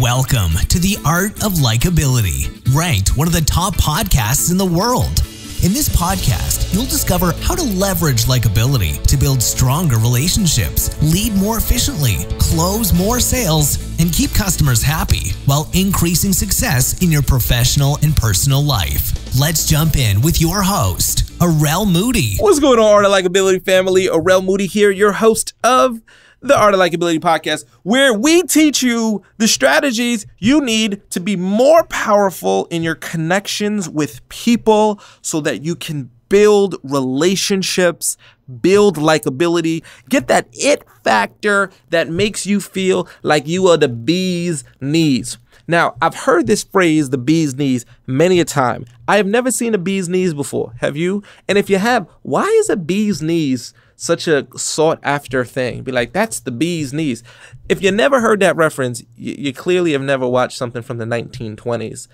Welcome to The Art of Likeability, ranked one of the top podcasts in the world. In this podcast, you'll discover how to leverage likability to build stronger relationships, lead more efficiently, close more sales, and keep customers happy while increasing success in your professional and personal life. Let's jump in with your host, Arel Moody. What's going on, Art of Likeability family? Arel Moody here, your host of the Art of Likeability podcast, where we teach you the strategies you need to be more powerful in your connections with people so that you can build relationships, build likability, get that it factor that makes you feel like you are the bee's knees. Now, I've heard this phrase, the bee's knees, many a time. I have never seen a bee's knees before. Have you? And if you have, why is a bee's knees such a sought after thing? Be like, that's the bee's knees. If you never heard that reference, you clearly have never watched something from the 1920s,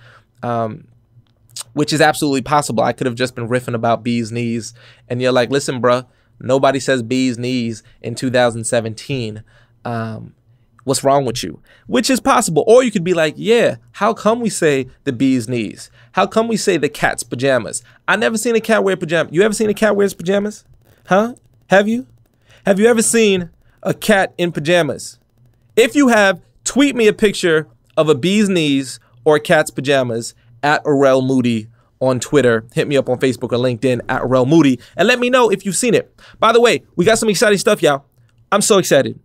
which is absolutely possible. I could have just been riffing about bee's knees. And you're like, listen, bruh, nobody says bee's knees in 2017. What's wrong with you? Which is possible. Or you could be like, yeah, how come we say the bee's knees? How come we say the cat's pajamas? I never seen a cat wear pajamas. You ever seen a cat wears pajamas? Huh? Have you? Have you ever seen a cat in pajamas? If you have, tweet me a picture of a bee's knees or a cat's pajamas at Arel Moody on Twitter. Hit me up on Facebook or LinkedIn at Arel Moody and let me know if you've seen it. By the way, we got some exciting stuff, y'all. I'm so excited.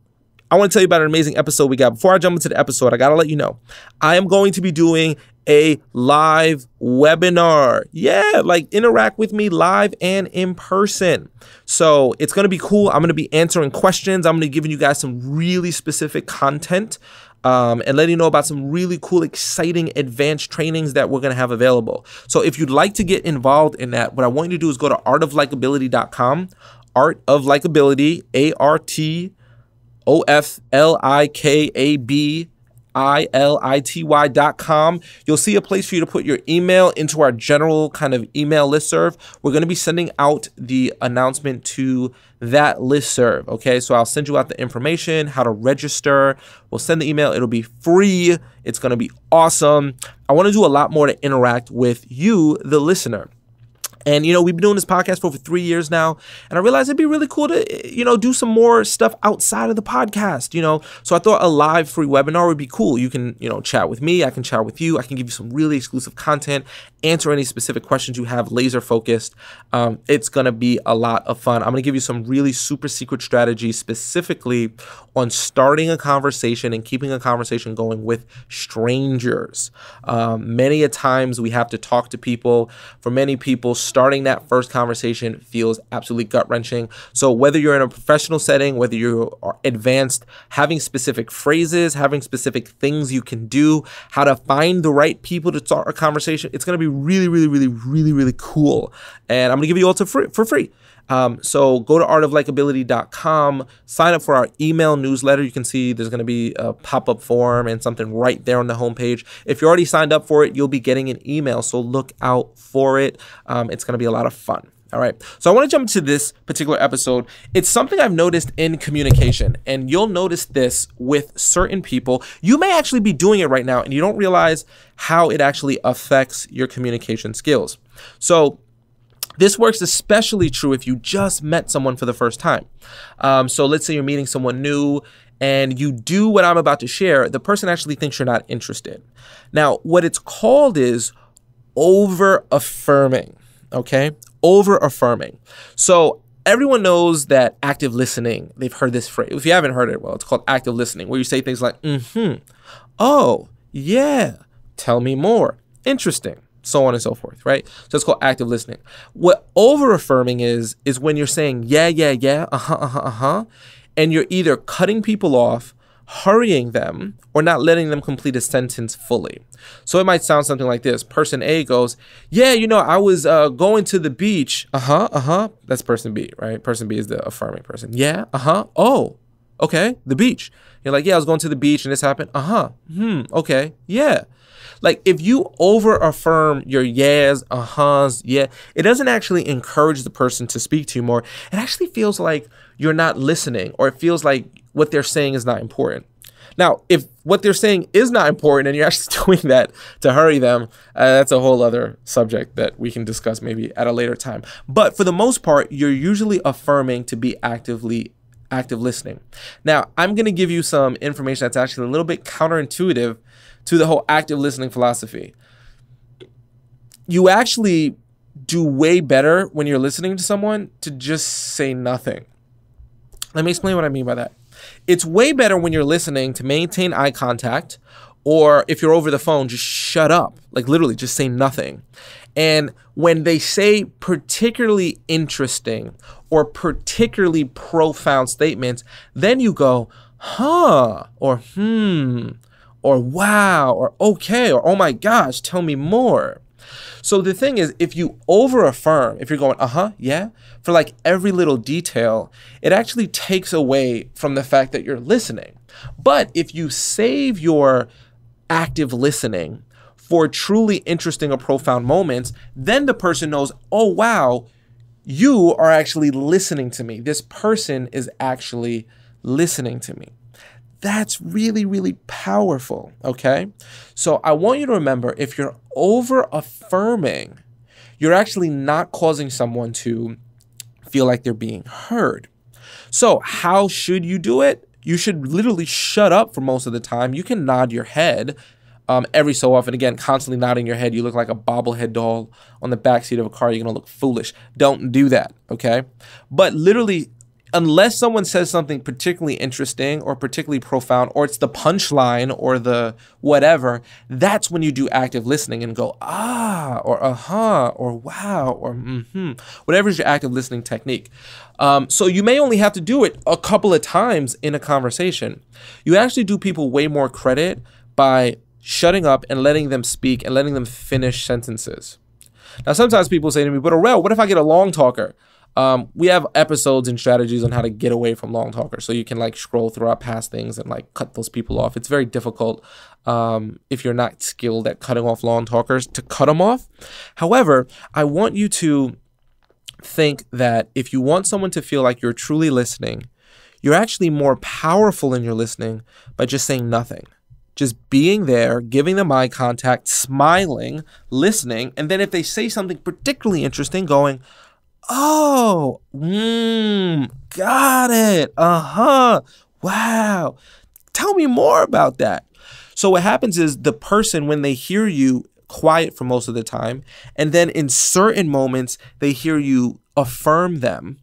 I want to tell you about an amazing episode we got. Before I jump into the episode, I got to let you know, I am going to be doing a live webinar. Yeah, like interact with me live and in person. So it's going to be cool. I'm going to be answering questions. I'm going to be giving you guys some really specific content and letting you know about some really cool, exciting advanced trainings that we're going to have available. So if you'd like to get involved in that, what I want you to do is go to artoflikeability.com, Art of Likeability, ARTOFLIKABILITY.com. You'll see a place for you to put your email into our general kind of email listserv. We're going to be sending out the announcement to that listserv. Okay, so I'll send you out the information, how to register. We'll send the email. It'll be free. It's going to be awesome. I want to do a lot more to interact with you, the listener. And, you know, we've been doing this podcast for over 3 years now, and I realized it'd be really cool to, you know, do some more stuff outside of the podcast, you know. So I thought a live free webinar would be cool. You can, you know, chat with me. I can chat with you. I can give you some really exclusive content, answer any specific questions you have, laser focused. It's going to be a lot of fun. I'm going to give you some really super secret strategies specifically on starting a conversation and keeping a conversation going with strangers. Many a times we have to talk to people. For many people, starting that first conversation feels absolutely gut-wrenching. So whether you're in a professional setting, whether you are advanced, having specific phrases, having specific things you can do, how to find the right people to start a conversation, it's going to be really cool. And I'm going to give you all for free. So go to artoflikeability.com, sign up for our email newsletter. You can see there's going to be a pop-up form and something right there on the homepage. If you're already signed up for it, you'll be getting an email, so look out for it. It's going to be a lot of fun. All right, so I want to jump into this particular episode. It's something I've noticed in communication, and you'll notice this with certain people. You may actually be doing it right now, and you don't realize how it actually affects your communication skills. So this works especially true if you just met someone for the first time. So let's say you're meeting someone new and you do what I'm about to share. The person actually thinks you're not interested. Now, what it's called is over-affirming, okay? Over-affirming. So everyone knows that active listening, they've heard this phrase. If you haven't heard it, well, it's called active listening, where you say things like, oh, yeah, tell me more, interesting, so on and so forth, right? So it's called active listening. What over-affirming is when you're saying, yeah, and you're either cutting people off, hurrying them, or not letting them complete a sentence fully. So it might sound something like this. Person A goes, yeah, you know, I was going to the beach. That's person B, right? Person B is the affirming person. Yeah, oh, okay, the beach. You're like, yeah, I was going to the beach and this happened. Okay, yeah. Like if you over-affirm your yes, yeah, it doesn't actually encourage the person to speak to you more. It actually feels like you're not listening, or it feels like what they're saying is not important. Now, if what they're saying is not important and you're actually doing that to hurry them, that's a whole other subject that we can discuss maybe at a later time. But for the most part, you're usually affirming to be active listening. Now, I'm going to give you some information that's actually a little bit counterintuitive to the whole active listening philosophy. You actually do way better when you're listening to someone to just say nothing. Let me explain what I mean by that. It's way better when you're listening to maintain eye contact, or if you're over the phone, just shut up. Like literally just say nothing. And when they say particularly interesting or particularly profound statements, then you go, huh, or or wow, or okay, or oh my gosh, tell me more. So the thing is, if you over affirm, if you're going, yeah, for like every little detail, it actually takes away from the fact that you're listening. But if you save your active listening for truly interesting or profound moments, then the person knows, oh, wow, you are actually listening to me. This person is actually listening to me. That's really, really powerful, okay? So I want you to remember, if you're over affirming, you're actually not causing someone to feel like they're being heard. So how should you do it? You should literally shut up for most of the time. You can nod your head every so often. Again, constantly nodding your head. You look like a bobblehead doll on the backseat of a car. You're going to look foolish. Don't do that, okay? But literally, unless someone says something particularly interesting or particularly profound, or it's the punchline or the whatever, that's when you do active listening and go, ah, or or wow, or whatever is your active listening technique. So you may only have to do it a couple of times in a conversation. You actually do people way more credit by shutting up and letting them speak and letting them finish sentences. Now, sometimes people say to me, but Arel, what if I get a long talker? We have episodes and strategies on how to get away from long talkers. So you can like scroll through our past things and like cut those people off. It's very difficult if you're not skilled at cutting off long talkers to cut them off. However, I want you to think that if you want someone to feel like you're truly listening, you're actually more powerful in your listening by just saying nothing. Just being there, giving them eye contact, smiling, listening. And then if they say something particularly interesting, going, oh, got it. Wow. Tell me more about that. So what happens is the person, when they hear you quiet for most of the time, and then in certain moments, they hear you affirm them,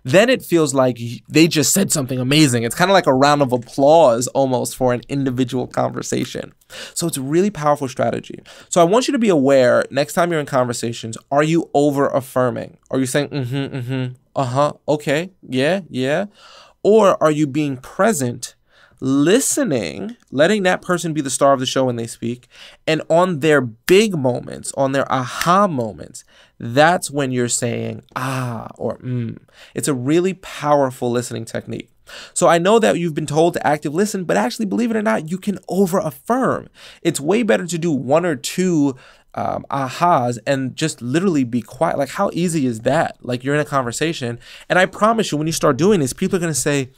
then it feels like they just said something amazing. It's kind of like a round of applause almost for an individual conversation. So it's a really powerful strategy. So I want you to be aware next time you're in conversations, are you over affirming? Are you saying, okay, yeah? Or are you being present, listening, letting that person be the star of the show when they speak, and on their big moments, on their aha moments, that's when you're saying or It's a really powerful listening technique. So I know that you've been told to active listen, but actually, believe it or not, you can over affirm. It's way better to do one or two ahas and just literally be quiet. Like, how easy is that? Like, you're in a conversation, and I promise you, when you start doing this, people are going to say,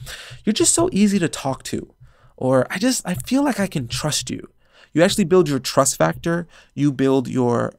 you're just so easy to talk to, or I feel like I can trust you. You actually build your trust factor, you build your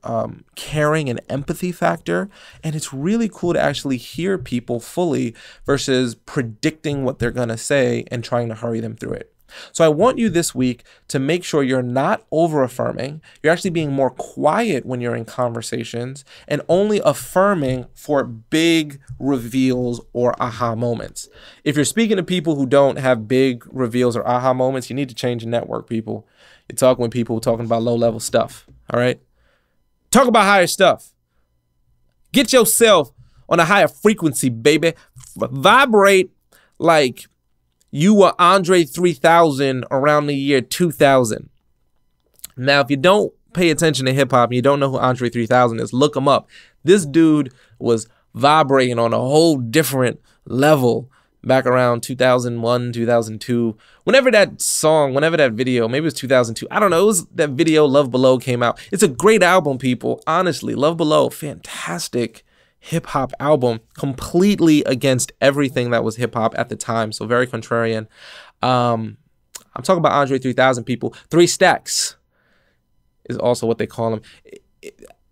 caring and empathy factor, and it's really cool to actually hear people fully versus predicting what they're going to say and trying to hurry them through it. So I want you this week to make sure you're not over affirming. You're actually being more quiet when you're in conversations and only affirming for big reveals or aha moments. If you're speaking to people who don't have big reveals or aha moments, you need to change your network, people. You're talking with people talking about low-level stuff, all right? Talk about higher stuff. Get yourself on a higher frequency, baby. Vibrate like you were Andre 3000 around the year 2000. Now, if you don't pay attention to hip-hop and you don't know who Andre 3000 is, look him up. This dude was vibrating on a whole different level back around 2001, 2002. Whenever that video, maybe it was 2002. I don't know. It was that video, Love Below, came out. It's a great album, people. Honestly, Love Below, fantastic hip-hop album, completely against everything that was hip-hop at the time, so very contrarian. I'm I'm talking about Andre 3000 people. 3 Stacks is also what they call him.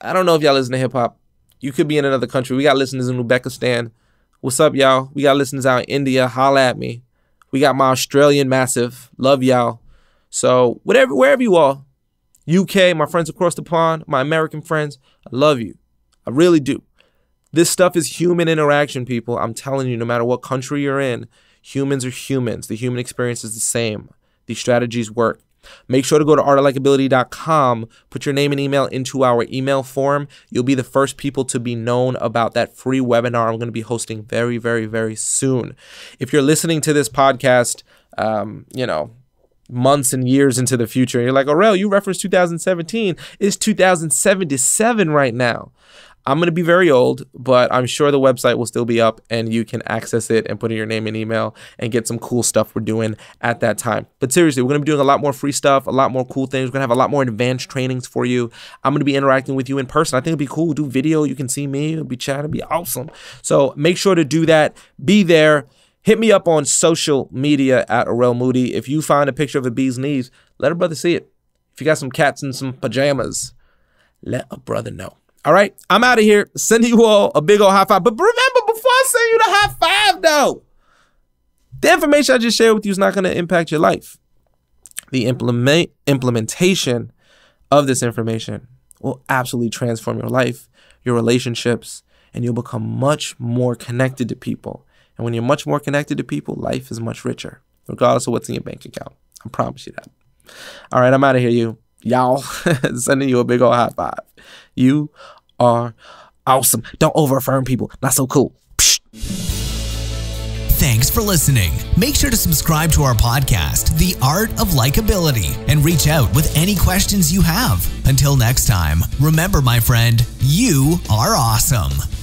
I don't know if y'all listen to hip hop. You could be in another country. We got listeners in Uzbekistan. What's up, y'all? We got listeners out in India. Holla at me. We got my Australian massive. Love y'all. So wherever you are, UK, my friends across the pond, my American friends, I love you. I really do. This stuff is human interaction, people. I'm telling you, no matter what country you're in, humans are humans. The human experience is the same. These strategies work. Make sure to go to artoflikeability.com, put your name and email into our email form. You'll be the first people to be known about that free webinar I'm going to be hosting very, very, very soon. If you're listening to this podcast, months and years into the future, you're like, Arel, you referenced 2017. It's 2077 right now. I'm going to be very old, but I'm sure the website will still be up and you can access it and put in your name and email and get some cool stuff we're doing at that time. But seriously, we're going to be doing a lot more free stuff, a lot more cool things. We're going to have a lot more advanced trainings for you. I'm going to be interacting with you in person. I think it'd be cool. Do video. You can see me. It'll be chatting. It'll be awesome. So make sure to do that. Be there. Hit me up on social media at Arel Moody. If you find a picture of a bee's knees, let a brother see it. If you got some cats in some pajamas, let a brother know. All right, I'm out of here. Sending you all a big old high five. But remember, before I send you the high five, though, the information I just shared with you is not going to impact your life. The implementation of this information will absolutely transform your life, your relationships, and you'll become much more connected to people. And when you're much more connected to people, life is much richer, regardless of what's in your bank account. I promise you that. All right, I'm out of here, y'all. Sending you a big old high five. You are awesome. Don't over-affirm people. Not so cool. Psh. Thanks for listening. Make sure to subscribe to our podcast, The Art of Likeability, and reach out with any questions you have. Until next time, remember, my friend, you are awesome.